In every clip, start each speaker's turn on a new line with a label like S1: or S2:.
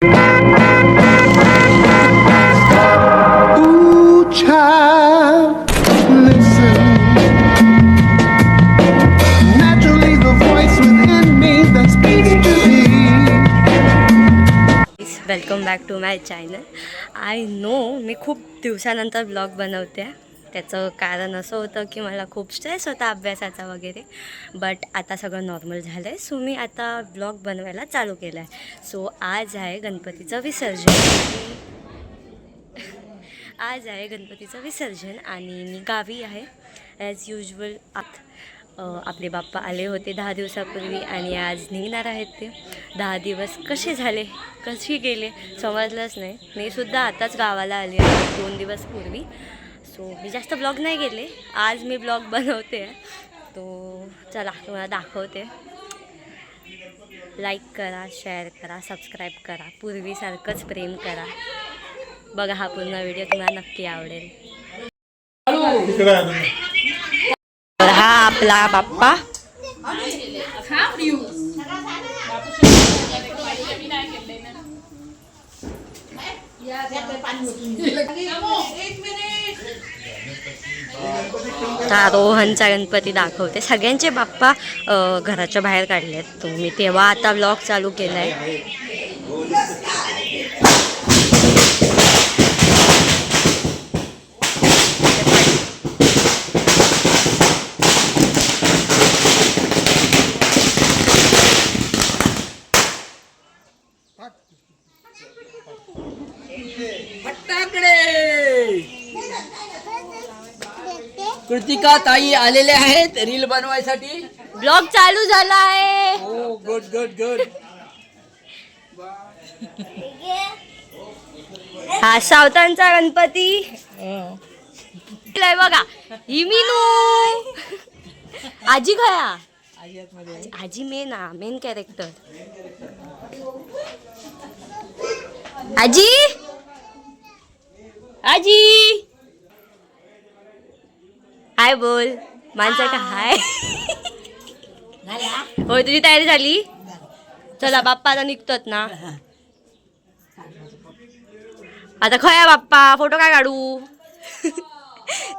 S1: Ooh, child, listen. Naturally, the voice within me that speaks to thee.
S2: Welcome back to my channel. I know मी खूप दिवसानंतर blog बनवते. त्याचं कारण असं होतं की मला खूप स्ट्रेस होता अभ्यासाचा वगैरे, बट आता सगळं नॉर्मल झालं आहे. सो मी आता ब्लॉग बनवायला चालू केला आहे. सो आज आहे गणपतीचं विसर्जन आणि मी गावी आहे ॲज युजल. आपले बाप्पा आले होते 10 दिवसापूर्वी आणि आज निघणार आहेत ते. 10 दिवस कशी गेले समजलंच नाही. मी सुद्धा आताच गावाला आले आहे 2 दिवस पूर्वी. सो मी जास्त ब्लॉग नाही गेले. आज मी ब्लॉग बनवते. तो चला तुम्हाला दाखवते. लाईक करा, शेअर करा, सबस्क्राईब करा, पूर्वीसारखंच प्रेम करा. बघा हा पूर्ण व्हिडिओ तुम्हाला नक्की आवडेल. तर हा आपला बाप्पा. हा रोहनचा गणपती दाखवते. सगळ्यांचे बाप्पा घराच्या बाहेर काढलेत. तो मी तेव्हा आता व्लॉग चालू केलाय.
S3: कृतिका ताई आलेले आहेत रील बनवायसाठी.
S2: ब्लॉग चालू झाला आहे.
S3: हो, गुड गुड गुड.
S2: हा सावतांचा गणपती बघा. ही मीनू आजी खया. आजी मेन कॅरेक्टर. आजी आजी हाय बोल. माणसा का हाय. होय तुझी तयारी झाली. चला बाप्पा आता निघतोत ना. आता खया बाप्पा फोटो काय काढू.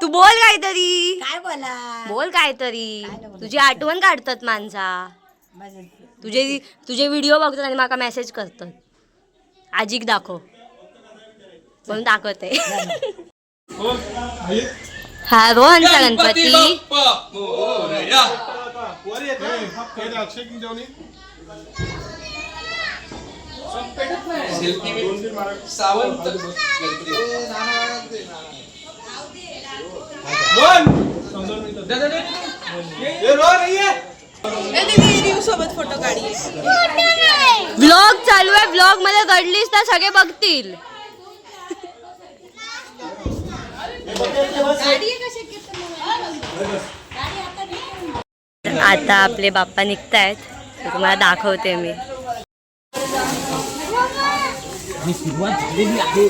S2: तू बोल काहीतरी.
S4: काय बोला.
S2: बोल काहीतरी. तुझी आठवण काढतात माणसा. तुझे व्हिडिओ बघतात आणि माका मेसेज करतात. आजीक दाखव म्हणून दाखवते. हा रोहनचा गणपती.
S4: फोटो काढी.
S2: ब्लॉग चालू आहे. ब्लॉग मध्ये घडलीस तर सगळे बघतील. आता आपले बाप्पा निघतायत. तुम्हाला दाखवते मी.
S3: सुरुवात झालेली आहे.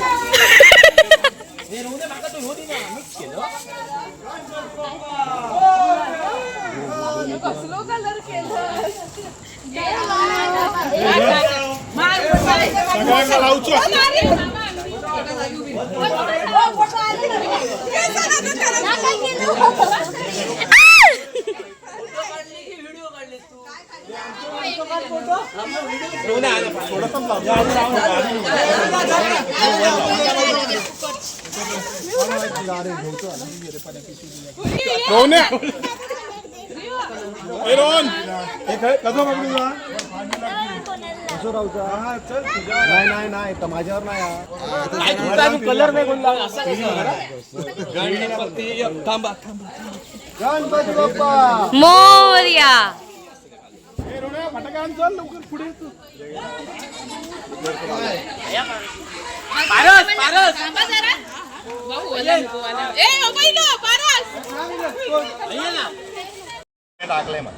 S1: नाही तर माझ्यावर नाही.
S3: कलर नाही कोण लावला असा गणपती थांबा
S1: गणपती बाप्पा
S2: मोरया.
S1: पुढे टाकलंय मग.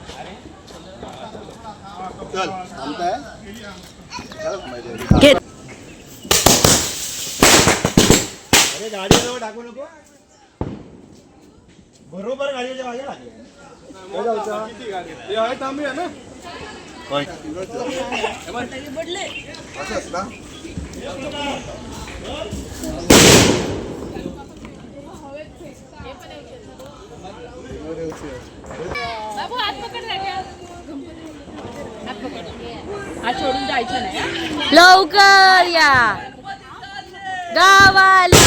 S1: चल थांबताय. अरे गाडीजवळ टाकू नको. बरोबर गाडीच्या मागे लागले. किती गाडी आहे थांबूया ना.
S2: लवकर या गावाला.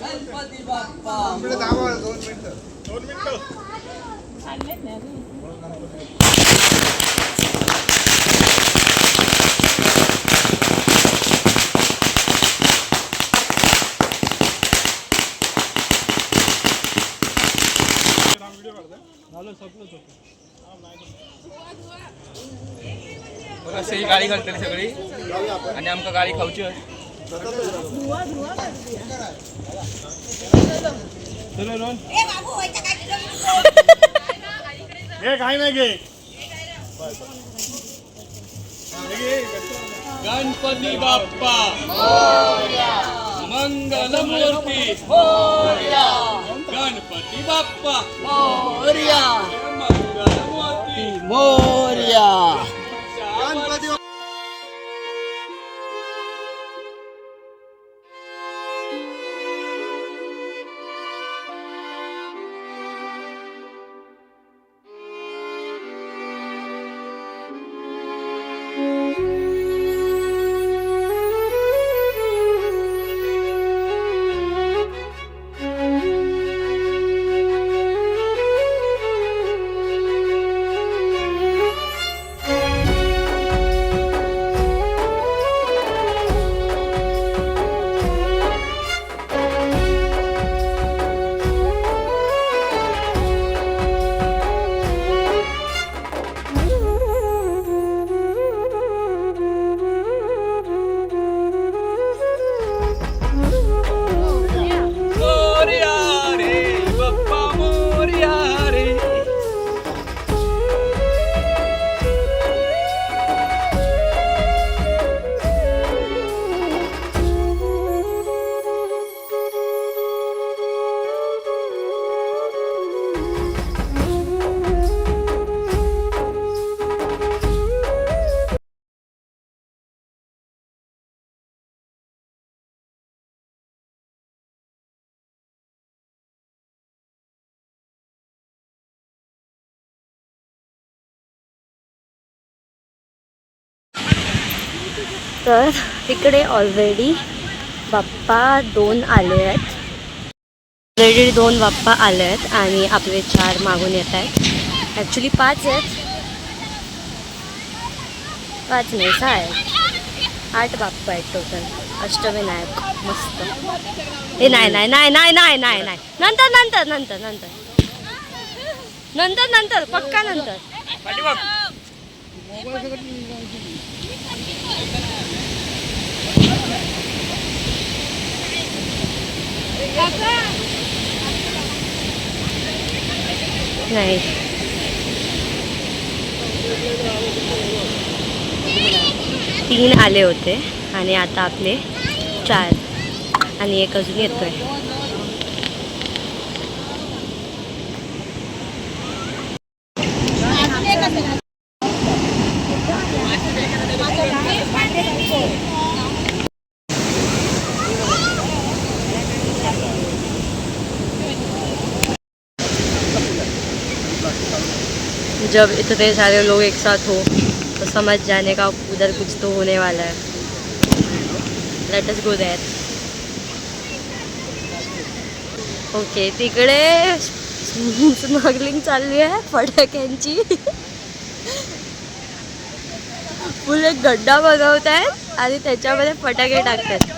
S3: गणपती बाप्पा.
S5: अशी गाडी घालतली सगळी आणि आमका गाडी खाऊची
S1: काय नाही घे
S5: गणपती बाप्पा मंगल मूर्ती गणपती बाप्पा
S3: मोरया.
S5: मंगल मूर्ती
S3: मोरया.
S5: मोरया रे बाप्पा मोरया रे.
S2: तर तिकडे ऑलरेडी बाप्पा 2 आले आहेत. ऑलरेडी 2 बाप्पा आले आहेत आणि आपले 4 मागून येत आहेत. ॲक्च्युली 5 आहेत. 5 नाही 6 आहेत. 8 बाप्पा आहेत टोटल. अष्टविनायक मस्त. हे नाही नाही नाही नाही नाही नाही नाही नंतर नंतर नंतर नंतर नंतर नंतर पक्का नंतर. नाही 3 आले होते आणि आता आपले 4 आणि 1 अजून येतोय. जब इतने सारे लोग एक साथ हो तो समझ जाने का उधर कुछ तो होने वाला है. Let us go there. Okay तिकडे स्मगलिंग चालली आहे फटाक्यांची. फुल एक गड्डा बनवत आहेत आणि त्याच्यामध्ये फटाके टाकतात.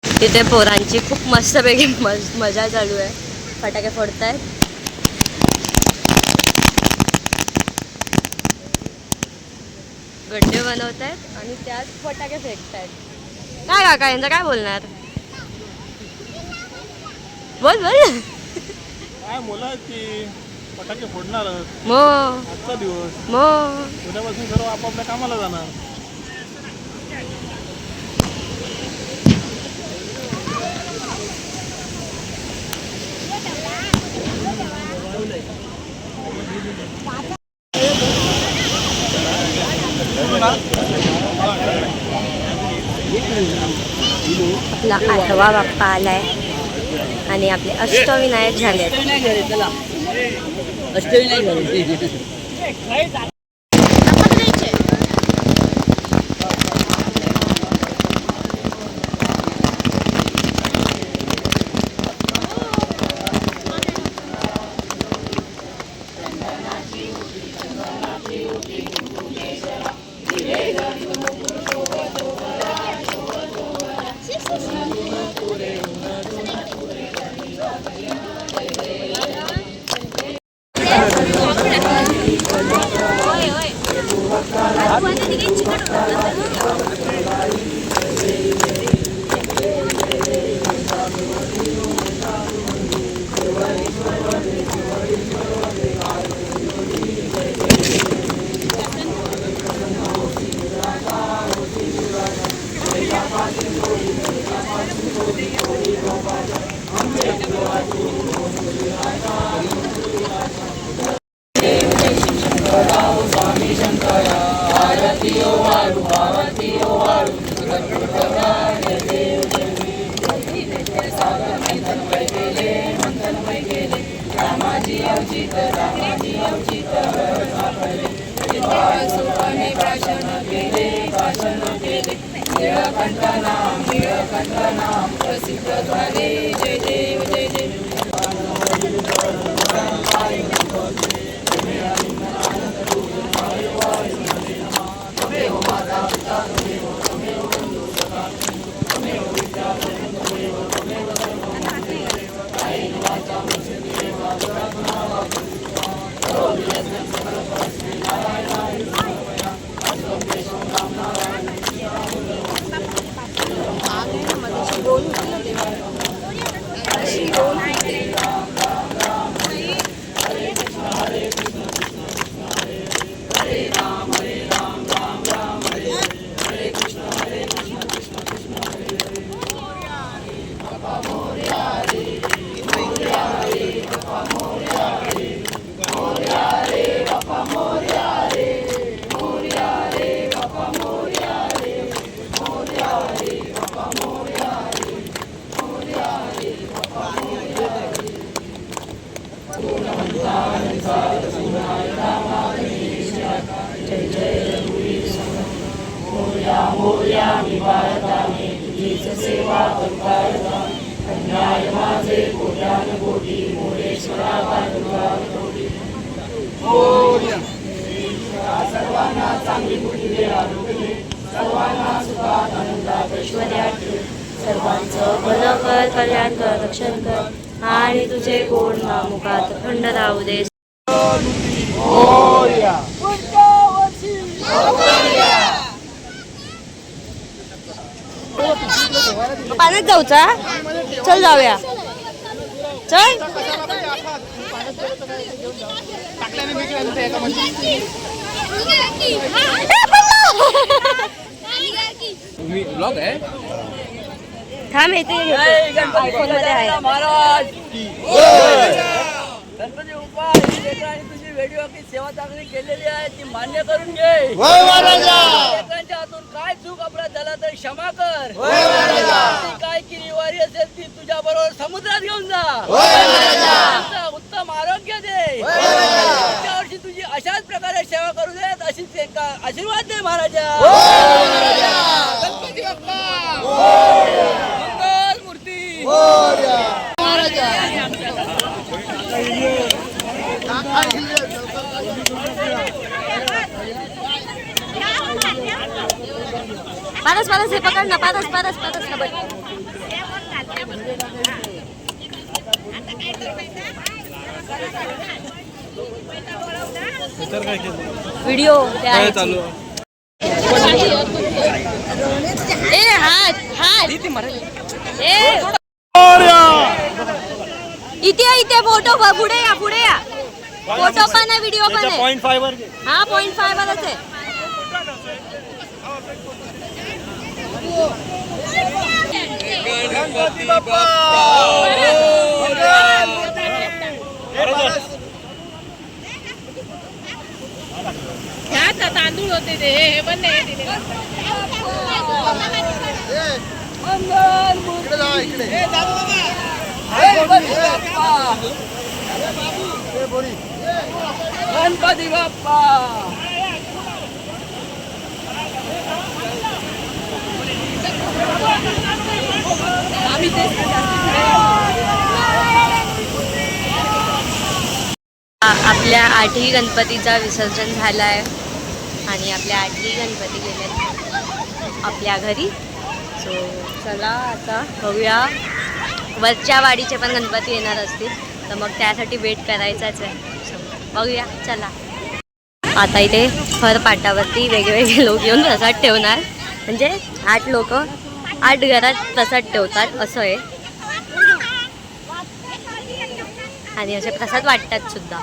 S2: तिथे पोरांची खूप मस्तपैकी मजा चालू आहे. फटाके फोडतायत. गड्डे बनवतायत आणि त्यात फटाके फेकतायत. काय काका यांचं काय बोलणार. बोल बोल.
S6: काय मुलाची फटाके फोडणार
S2: मग
S6: आजचा दिवस,
S2: मग
S6: उद्यापासून सर्व आपापल्या कामाला जाणार.
S2: आपला 8वा बाप्पा आलाय आणि आपले अष्टविनायक झाले.
S3: अष्टविनायक झाले. चला अष्टविनायक झाले.
S2: सर्वांचं भलं कर, कल्याण कर, रक्षण कर आणि तुझे गोड नामुखात खंड राहू दे. पाण्यात जाऊचा, चल जाऊया, चल.
S5: तुम्ही ब्लॉग आहे
S2: थांब येते मध्ये आहे.
S3: महाराज गणपती बाप्पा ही लेकरांनी तुझी व्हिडिओ की सेवा चांगली केलेली आहे ती मान्य करून घे. लेकरांच्या हातून काय चूक आपल्या झाला तर क्षमा कर. काय केली वारी असेल ती तुझ्या बरोबर समुद्रात घेऊन जा. उत्तम आरोग्य दे. पुढच्या वर्षी तुझी अशाच प्रकारे सेवा करू देत अशी आशीर्वाद दे महाराजा. गणपती बाप्पा मंगल मूर्ती.
S2: पारस पारस हे पकड ना, पारस पारस पारस ना बघ. व्हिडिओ चालू. ए हात हात ए इथे फोटो पुढे या फोटो पण आहे व्हिडिओ पण आहे.
S6: 0.5 वर घे.
S2: हा 0.5 वरच आहे.
S6: गणपती बाप्पा
S4: तांदूळ होते ते हे पण नाही दिले.
S3: गणपती बाप्पा
S2: आपल्या 8ही गणपतीचा विसर्जन झालं आहे आणि आपल्या 8ही गणपती गेले आपल्या घरी. सो चला आता बघूया, वरच्या वाडीचे पण गणपती येणार असतील तर मग त्यासाठी वेट करायचाच आहे. बघूया चला. आता इथे हर पाटावरती वेगवेगळे लोक येऊन प्रसाद ठेवणार, म्हणजे 8 लोक 8 घरात प्रसाद ठेवतात असं आहे आणि असे प्रसाद वाटतात सुद्धा.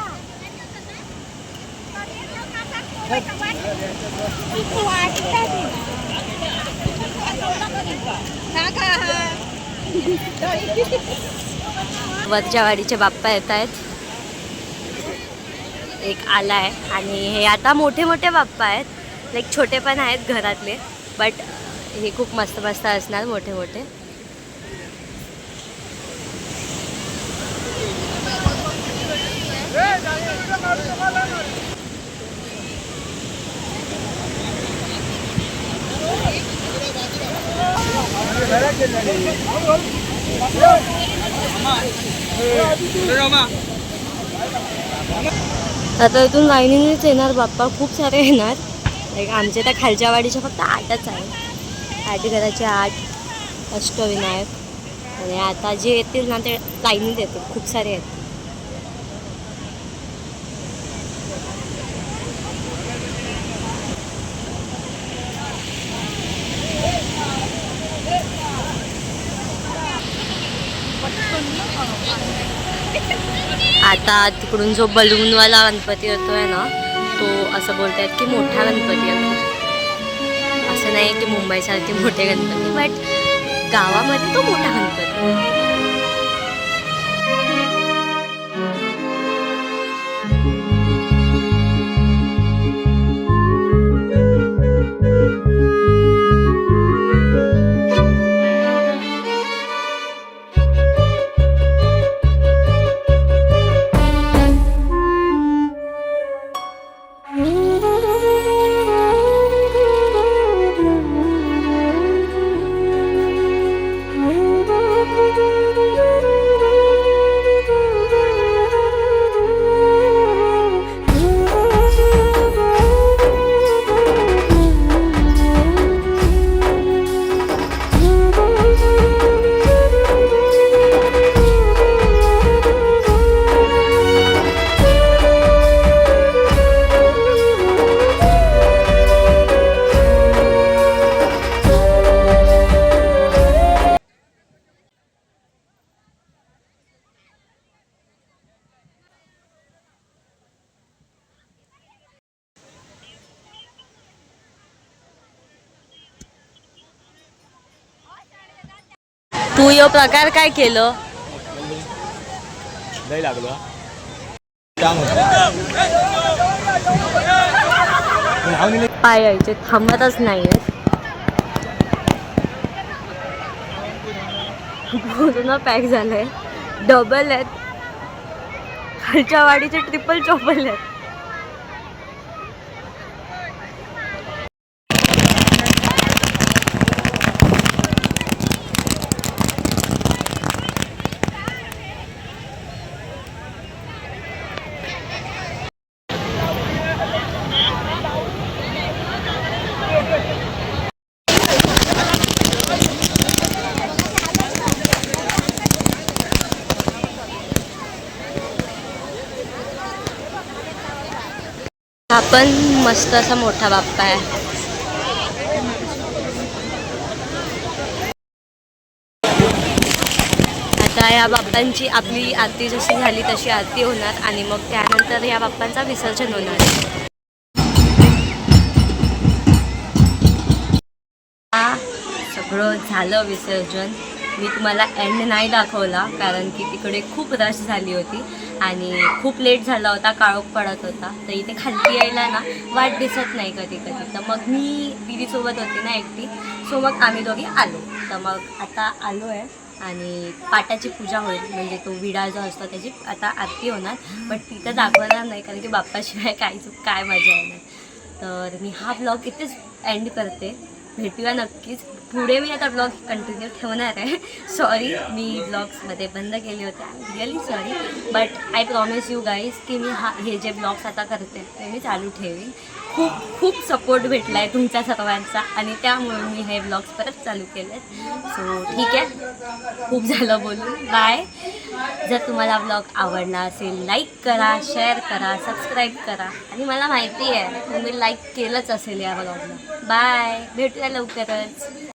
S2: वरच्या वाडीचे बाप्पा येत आहेत, एक आला आहे आणि हे आता मोठे मोठे बाप्पा आहेत, लाईक छोटे पण आहेत घरातले, बट हे खूप मस्त मस्त असणार मोठे मोठे. आता इथून लाईनीनेच येणार बाप्पा, खूप सारे येणार. लाईक आमच्या त्या खालच्या वाडीच्या फक्त 8च आहे, 8 घराचे 8 अष्टविनायक. आणि आता जे येतील ना ते लाईनीत येतील, खूप सारे आहेत. आता तिकडून जो बलूनवाला गणपती येतोय ना, तो असं बोलतायत की मोठा गणपती आहे. असं नाही की मुंबईसारखे मोठे गणपती, बट गावामध्ये तो मोठा गणपती. तू यो प्रकार काय केलं?
S6: लय लागलो.
S2: पाय यायचे थांबतच नाही आहेत, पूर्ण पॅक झालंय. डबल आहेत, खालच्या वाडीचे ट्रिपल चॉपल आहेत. हा पण मस्त असा मोठा बाप्पा आहे. आता या बाप्पांची आपली आरती जशी झाली तशी आरती होणार आणि मग त्यानंतर या बाप्पांचा विसर्जन होणार. सगळं झालं विसर्जन. मी तुम्हाला एंड नाही दाखवला कारण की तिकडे खूप रश झाली होती आणि खूप लेट झाला होता, काळोख पडत होता. तर इथे खालती यायला ना वाट दिसत नाही कधी कधी. तर मग मी दीदीसोबत होती ना एकटी, सो मग आम्ही दोघी आलो. तर मग आता आलो आहे आणि पाटाची पूजा होईल, म्हणजे तो विडा जो असतो त्याची आता आरती होणार. बट तिथं दाखवणार नाही कारण की बाप्पाशिवाय काय मजा येणार. तर मी हा ब्लॉग इथेच एंड करते. भेटूया नक्कीच पुढे. मी आता ब्लॉग कंटिन्यू ठेवणार आहे. सॉरी मी ब्लॉग्समध्ये बंद केले होते, really sorry. But I promise you guys की मी हे जे ब्लॉग्स आता करते ते मी चालू ठेवीन. खूप सपोर्ट भेटला आहे तुमच्या सर्वांचा आणि त्यामुळे मी हे ब्लॉग्स परत चालू केले. सो ठीक आहे, खूप झालं बोलून. बाय. जर तुम्हाला ब्लॉग आवडला असेल लाईक करा, शेअर करा, सबस्क्राईब करा. आणि मला माहिती आहे तुम्ही लाईक केलंच असेल या ब्लॉगला. बाय, भेटूया लवकरच.